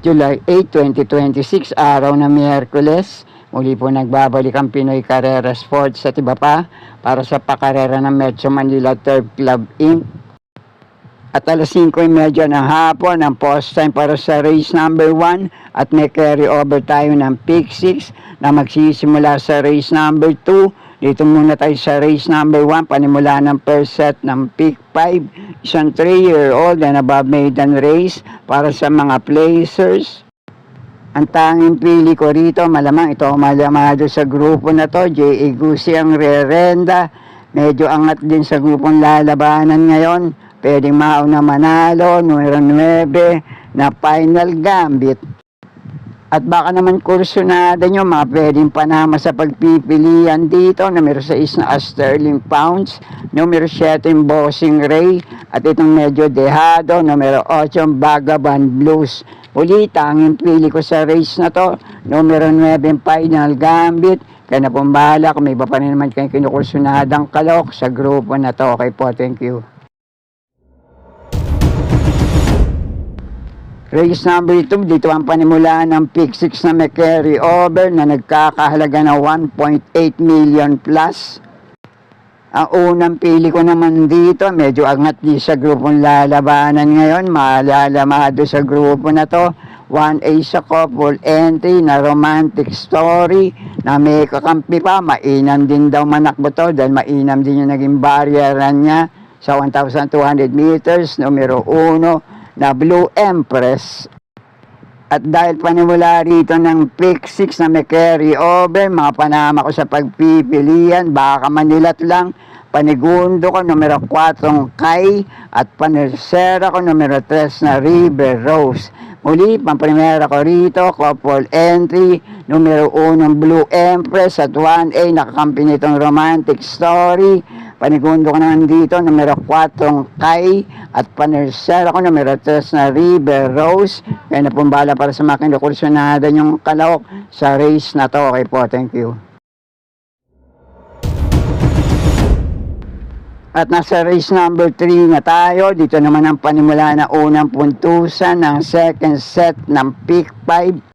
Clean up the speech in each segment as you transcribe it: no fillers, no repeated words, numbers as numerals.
July 8, 2026, araw na Miyerkules. Muli po nagbabalik ang Pinoy Carrera Sports at iba pa para sa pakarera ng Metro Manila Turf Club Inc. At alas 5:30 ng hapon ang post time para sa race number 1 at may carry over tayo ng pick 6 na magsisimula sa race number 2. Dito muna tayo sa race number 1, panimula ng first set ng pick 5, isang 3-year-old and above maiden race para sa mga placers. Ang tanging pili ko rito, malamang ito malamado sa grupo na to, J.A. Gusi ang rerenda. Medyo angat din sa grupong lalabanan ngayon. Pwedeng mauna manalo, numero 9 na Final Gambit. At baka naman kursunada nyo, mga pwedeng panama sa pagpipilian dito. Numero 6 na Sterling Pounds, numero 7 Bossing Ray, at itong medyo dehado, numero 8 Vagabond Blues. Uli, tanging pili ko sa race na to, numero 9 Final Gambit. Kaya na pong bahala kung may iba pa rin naman kayong kinukursunadang kalok sa grupo na to. Okay po, thank you. Race number 2, dito ang panimulaan ng pick 6 na may carry over na nagkakahalaga na 1.8 million plus. Ang unang pili ko naman dito, medyo angat din sa grupong lalabanan ngayon, malalamado sa grupo na to. 1A sa couple entry na romantic story na may kakampi pa, mainam din daw manakbo to dahil mainam din yung naging barriera niya sa 1,200 meters, numero 1 na Blue Empress. At dahil panimula rito ng pick 6 na may carry over, mga panama ko sa pagpipilian, baka manilat lang. Panigundo ko numero 4 Kai at panersera ko numero 3 na River Rose. Muli, pamprimera ko rito, couple entry, numero 1 Blue Empress at 1A, nakakampi nitong romantic story. Panigundo ko naman dito, numero 4 Kai at panersera ko numero 3 na River Rose. Kaya na pumbala para sa mga kinukursunada yung kalawok sa race na to. Okay po, thank you. At nasa race number 3 na tayo. Dito naman ang panimula na unang puntusan ng second set ng pick 5.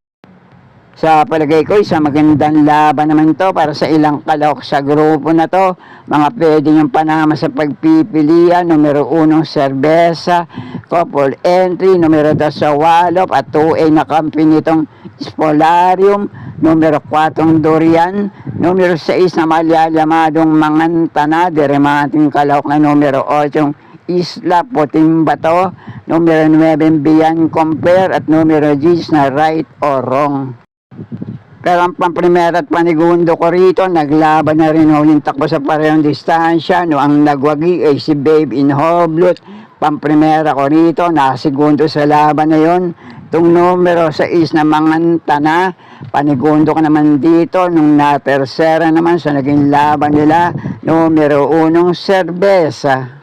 Sa palagay ko, isang magandang laban naman to para sa ilang kalok sa grupo na to. Mga pwede yung panama sa pagpipilian, numero 1 Cerveza, couple entry, numero 2 sa Wallop at 2A na kampi nitong Spolarium, numero 4 Dorian, numero 6 na malyalamadong Mangantana, deremating kalok na numero 8 Isla Puting Bato, numero 9 Bian Compare at numero 10 na Right or Wrong. Pero ang pamprimera at panigundo ko rito, naglaban na rin huling takbo sa parehong distansya. No, ang nagwagi ay si Babe in Hoblut. Pamprimera ko rito, nakasigundo sa laban na yon. Itong numero 6 na Mangantana, panigundo ko naman dito. Nung natersera naman sa naging laban nila, numero 1 Cerveza.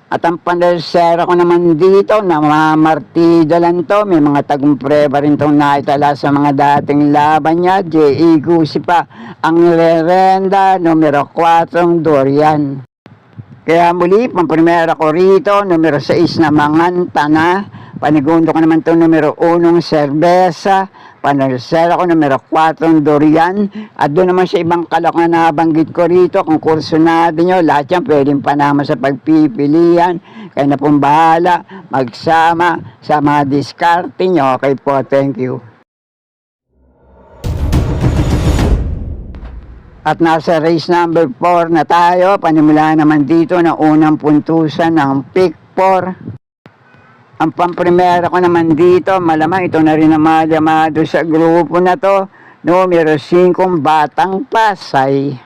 At ang panersera ko naman dito, na mamartida lang to. May mga tagumpre-ba rin itong naitala sa mga dating laban niya. J.A. Gusi pa ang rerenda, numero 4 Dorian. Kaya muli, pamprimera ko rito, numero 6 na Mangantana. Panigundo ko naman itong numero 1 Cerveza. Panersera ko numero 4 Dorian. At doon naman sa ibang kalok na nabanggit ko rito, kung kursunado nyo, lahat yan pwedeng panama sa pagpipilian. Kaya na pong bahala, magsama sa mga diskarte nyo. Okay po, thank you. At nasa race number 4 na tayo, panimula naman dito na unang puntusan ng pick 4. Ang pamprimera ko naman dito, malamang ito na rin ang malamado sa grupo na to, numero 5 Batang Pasay.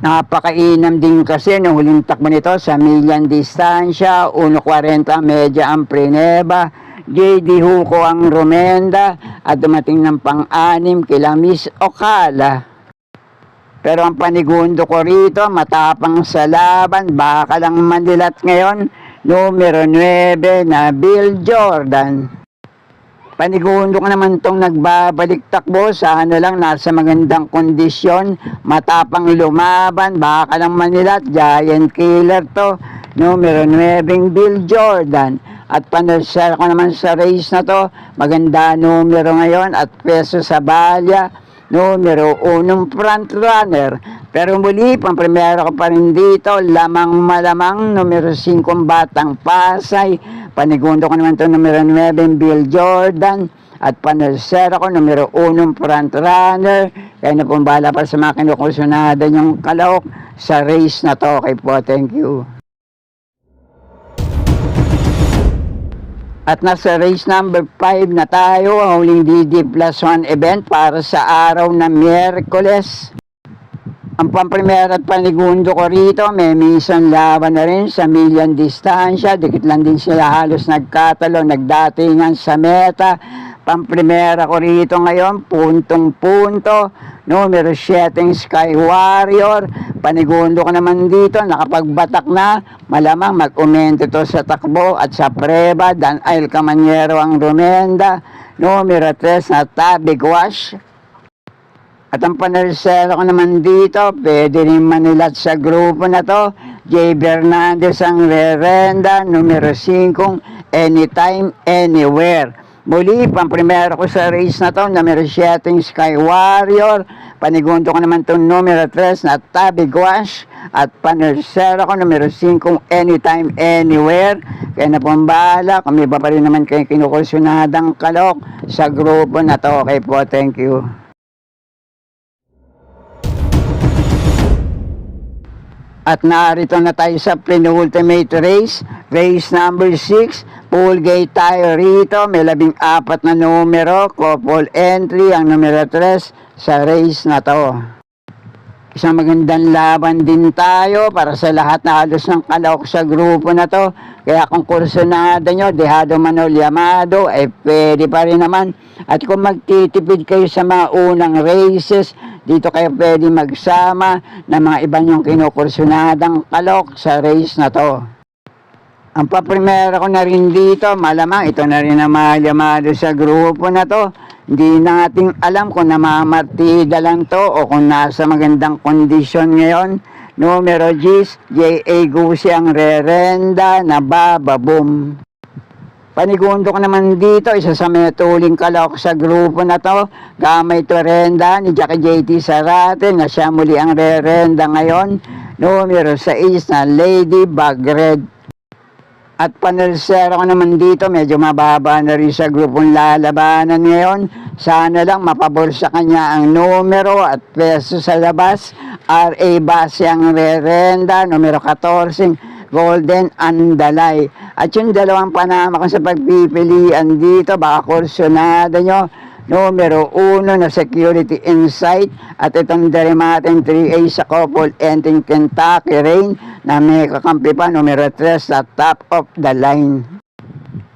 Napakainam din kasi nung huling takbo nito sa milyan distansya, 1.40 medya ang Preneba, JD Huko ang Romenda, at dumating ng pang-6 kila Miss Ocala. Pero ang panigundo ko rito, matapang sa laban, baka lang manilat ngayon, numero 9 na Bill Jordan. Panigundo ko naman tong nagbabalik takbo. Sana lang nasa magandang kondisyon. Matapang lumaban. Baka lang Manila. Giant killer to. Numero 9, Bill Jordan. At panasal ko naman sa race na to. Maganda numero ngayon. At peso sa balya. Numero 1, front runner. Pero muli, pang-primero ko pa rin dito. Lamang malamang. Numero 5, Batang Pasay. Panigundo ko naman ito, numero 9, Bill Jordan. At panasero ko, numero 1, front runner. Kaya na pong bahala para sa mga kinukusunada niyong kalahok sa race na to. Okay po, thank you. At nasa race number 5 na tayo, ang huling DD plus 1 event para sa araw na Miyerkules. Ang pamprimera at panigundo ko rito, may minsan laban na rin sa million distansya. Dikit lang din sila halos nagkatalo, nagdatingan sa meta. Pamprimera ko rito ngayon, puntong-punto. Numero 7, Sky Warrior. Panigundo ko naman dito, nakapagbatak na. Malamang mag-umento to sa takbo at sa preba. Dan Ail Camanyero ang rumenda. Numero 3 na Tabig Wash. At ang panalisero ko naman dito, pwede rin manilat sa grupo na to. J. Bernandez ang rerenda, numero 5, Anytime, Anywhere. Muli, pamprimero ko sa race na to, numero 7, Sky Warrior. Panigundo ko naman itong numero 3 na Tabig Wash. At panalisero ko, numero 5, Anytime, Anywhere. Kaya na pong bahala, kung may iba pa rin naman kayo kinukursunadang kalok sa grupo na to. Okay po, thank you. At narito na tayo sa penultimate race, race number 6, full gate tayo rito, may 14 na numero, couple entry, ang numero 3 sa race na to. Isang magandang laban din tayo para sa lahat na halos ng kalahok sa grupo na to. Kaya kung kursunada nyo, dehado Manol Yamado, pwede pa rin naman. At kung magtitipid kayo sa mga unang races, dito kayo pwede magsama ng mga iba nyong kinukursunadang kalahok sa race na to. Ang paprimera ko na rin dito, malamang ito na rin ang Yamado sa grupo na to. Hindi natin alam kung namamartida lang to o kung nasa magandang kondisyon ngayon. Numero 10, J.A. Gusi ang rerenda na Bababoom. Panigundo ko naman dito, isa sa may tuling kalahok sa grupo na to. Gamay to renda ni Jackie J.T. Sarate na siya muli ang rerenda ngayon. Numero 6 na Lady Bagred. At panalisero ko naman dito, medyo mababa na rin sa grupong lalabanan ngayon. Sana lang mapabor sa kanya ang numero at peso sa labas. R.A. Basi ang rerenda, numero 14, Golden Andalay. At yung dalawang panama ko sa pagpipilian dito, baka kursunada nyo. Numero 1 na Security Insight at itong Derimaten 3A sa couple ending Kentucky Rain na may kakampi pa numero 3 sa top of the line.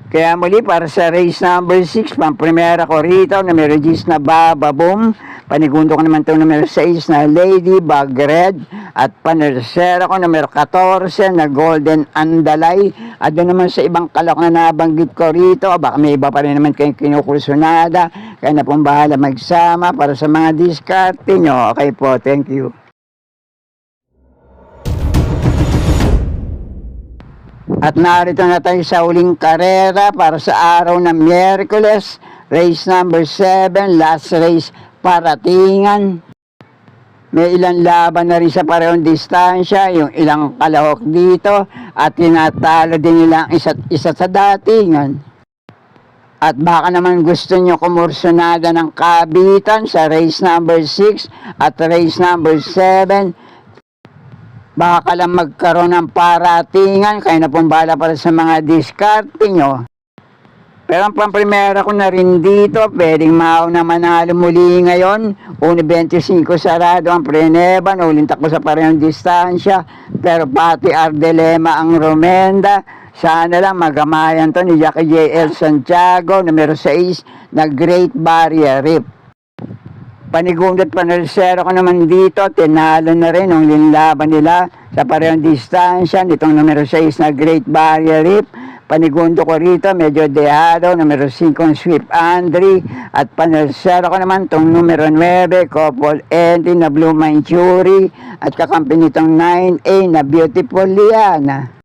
Kaya muli para sa race number 6, pamprimera ko rito, numero 10 na Bababoom. Panigundo ko naman itong numero 6 na Lady Bagred. At panalisero ko numero 14 na Golden Andalay. At doon naman sa ibang kalok na nabanggit ko rito, baka may iba pa rin naman kayong kinukursunada. Kaya na pong bahala magsama para sa mga diskarte nyo. Okay po, thank you. At narito na tayo sa uling karera para sa araw ng Miyerkules. Race number 7, last race paratingan. May ilang laban na rin sa parehong distansya, yung ilang kalahok dito, at tinatalo din nila ang isa't isa sa datingan. At baka naman gusto nyo kumursunada ng kabitan sa race number 6 at race number 7. Baka lang magkaroon ng paratingan, kaya na pong bahala para sa mga diskarte nyo. Pero ang pamprimera ko na rin dito, pwedeng mauna manalo muli ngayon. 1.25 sarado ang Preneban, uling takbo sa parehong distansya. Pero pati Ardelema ang rumenda. Sana lang magamayan to ni Jackie J.L. Santiago, numero 6 na Great Barrier Reef. Panigundot panalisero ko naman dito, tinalo na rin ang linlaban nila sa parehong distansya nitong numero 6 na Great Barrier Reef. Panigundo ko rito, medyo dehado, numero 5, Swift Andre. At panelsero ko naman itong numero 9, Couple Ending na Blue Manchuri. At kakampi nitong 9A na Beautiful Liana.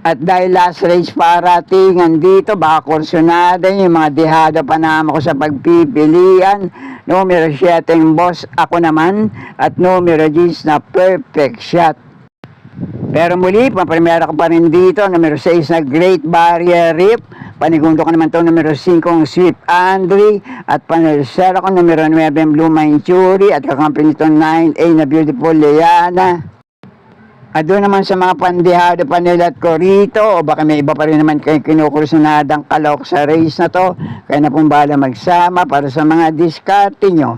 At dahil last race paratingan dito, baka kursunada yung mga dehado pa naman ko sa pagpipilian. Numero 7 Boss Ako Naman at numero 10 na Perfect Shot. Pero muli, pampremera ko pa rin dito, numero 6 na Great Barrier Reef. Panigundo ko naman ito, numero 5 Swift Andre. At panelsera ko, numero 9 Blue Manchuri. At kakampi nito 9A na Beautiful Liana. At doon naman sa mga pandehado panilat ko rito, o baka may iba pa rin naman kayo kinukursunadang kalok sa race na to, kaya na pong bahala magsama para sa mga diskarte nyo.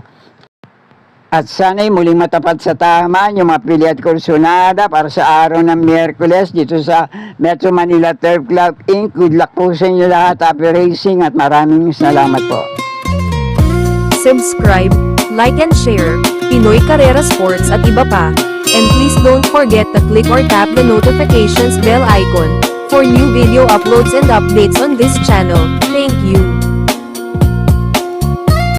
At sana'y muling matapat sa tama yung mga pili at kursunada para sa araw ng Miyerkules dito sa Metro Manila Turf Club Inc. Good luck po sa inyo lahat. Happy racing at maraming salamat po. Subscribe, like and share, Pinoy Carrera Sports at iba pa. And please don't forget to click or tap the notifications bell icon for new video uploads and updates on this channel. Thank you.